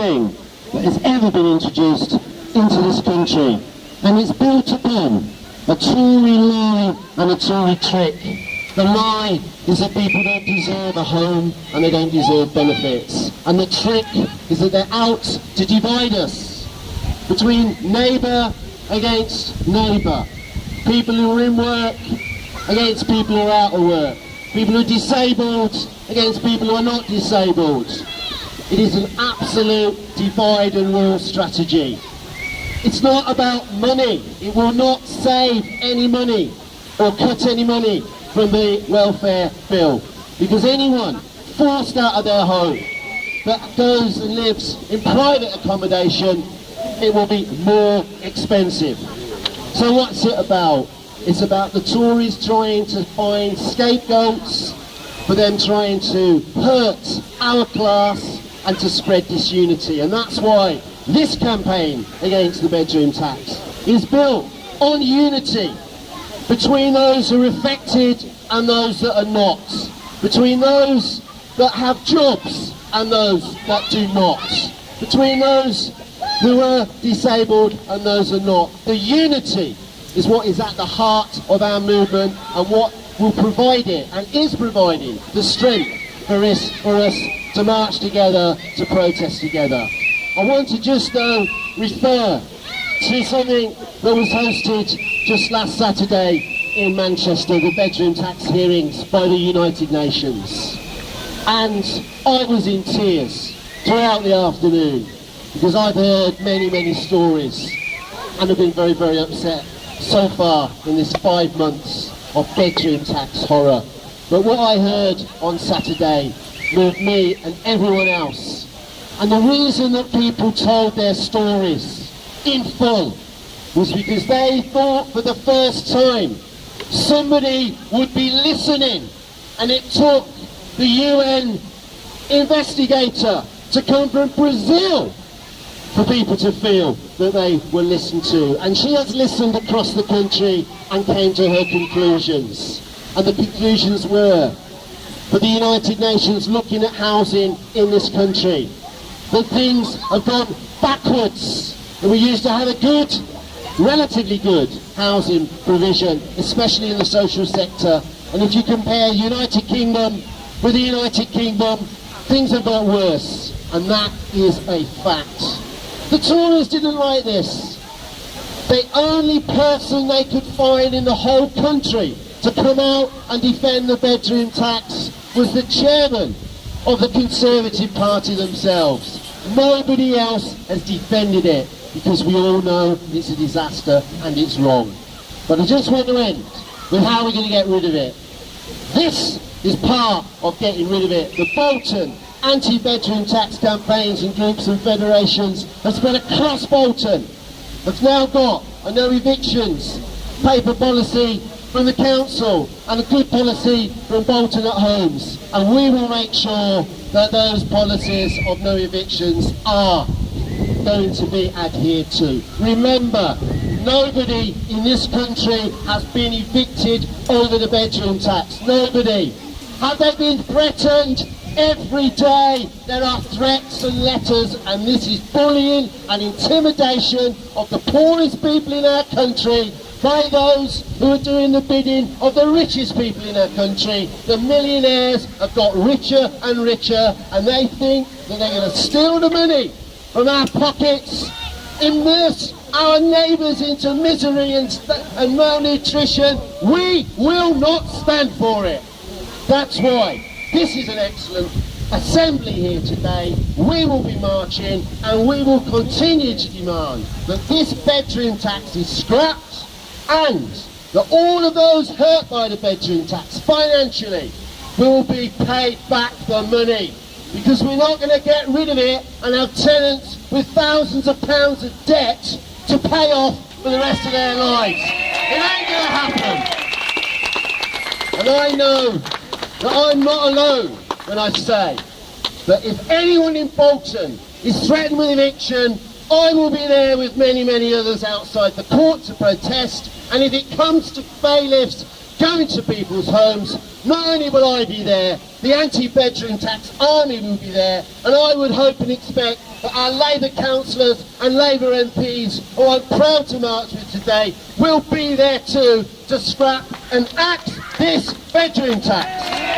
thing that has ever been introduced into this country, and it's built upon a Tory lie and a Tory trick. The lie is that people don't deserve a home and they don't deserve benefits, and the trick is that they're out to divide us between neighbour against neighbour, people who are in work against people who are out of work, people who are disabled against people who are not disabled. It is an absolute divide and rule strategy. It's not about money. It will not save any money or cut any money from the welfare bill, because anyone forced out of their home that goes and lives in private accommodation, it will be more expensive. So what's it about? It's about the Tories trying to find scapegoats for them trying to hurt our class and to spread disunity. And that's why this campaign against the bedroom tax is built on unity between those who are affected and those that are not, between those that have jobs and those that do not, between those who are disabled and those who are not. The unity is what is at the heart of our movement and what will provide it, and is providing, the strength for us to march together, to protest together. I want to just refer to something that was hosted just last Saturday in Manchester, the bedroom tax hearings by the United Nations. And I was in tears throughout the afternoon, because I've heard many stories and have been very, very upset so far in this 5 months of bedroom tax horror. But what I heard on Saturday moved me and everyone else. And the reason that people told their stories in full was because they thought for the first time somebody would be listening, and it took the UN investigator to come from Brazil for people to feel that they were listened to. And she has listened across the country and came to her conclusions. And the conclusions were, for the United Nations looking at housing in this country, that things have gone backwards, that we used to have a good, relatively good housing provision, especially in the social sector. And if you compare United Kingdom with the United Kingdom, things have got worse, and that is a fact. The Tories didn't like this. The only person they could find in the whole country to come out and defend the bedroom tax was the chairman of the Conservative Party themselves. Nobody else has defended it, because we all know it's a disaster and it's wrong. But I just want to end with how we're going to get rid of it. This is part of getting rid of it. The Bolton anti-bedroom tax campaigns and groups and federations have spread across Bolton. Have now got a no evictions paper policy from the council and a good policy from Bolton at Homes, and we will make sure that those policies of no evictions are going to be adhered to. Remember, nobody in this country has been evicted over the bedroom tax. Nobody. Have they been threatened? Every day there are threats and letters, and this is bullying and intimidation of the poorest people in our country by those who are doing the bidding of the richest people in our country. The millionaires have got richer and richer, and they think that they're going to steal the money from our pockets, immerse our neighbours into misery and malnutrition. We will not stand for it. That's why this is an excellent assembly here today. We will be marching, and we will continue to demand that this bedroom tax is scrapped, and that all of those hurt by the bedroom tax financially will be paid back the money. Because we're not going to get rid of it and have tenants with thousands of pounds of debt to pay off for the rest of their lives. It ain't going to happen. And I know that I'm not alone when I say that if anyone in Bolton is threatened with eviction, I will be there with many others outside the court to protest. And if it comes to bailiffs going to people's homes. Not only will I be there, the anti-bedroom tax army will be there, and I would hope and expect that our Labour councillors and Labour MPs, who I'm proud to march with today, will be there too to scrap and axe this bedroom tax.